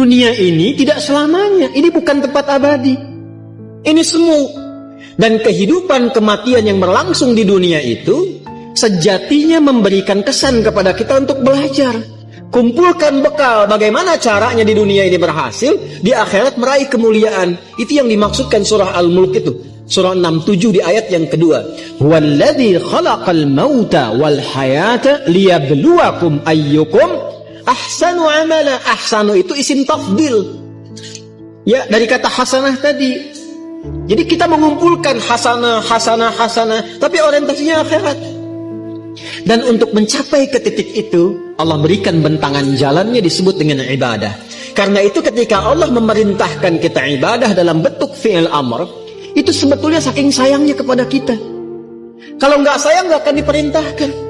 Dunia ini tidak selamanya. Ini bukan tempat abadi. Ini semu. Dan kehidupan kematian yang berlangsung di dunia itu sejatinya memberikan kesan kepada kita untuk belajar. Kumpulkan bekal bagaimana caranya di dunia ini berhasil, di akhirat meraih kemuliaan. Itu yang dimaksudkan surah Al-Mulk itu. Surah 67 di ayat yang kedua. Huwallazi khalaqal mauta wal hayata liyabluwakum ayyukum ahsanu amala. Ahsanu itu isim tafdil. Ya, dari kata hasanah tadi. Jadi kita mengumpulkan hasanah, tapi orientasinya akhirat. Dan untuk mencapai ke titik itu, Allah berikan bentangan jalannya disebut dengan ibadah. Karena itu ketika Allah memerintahkan kita ibadah dalam bentuk fi'il amr, itu sebetulnya saking sayangnya kepada kita. Kalau nggak sayang nggak akan diperintahkan.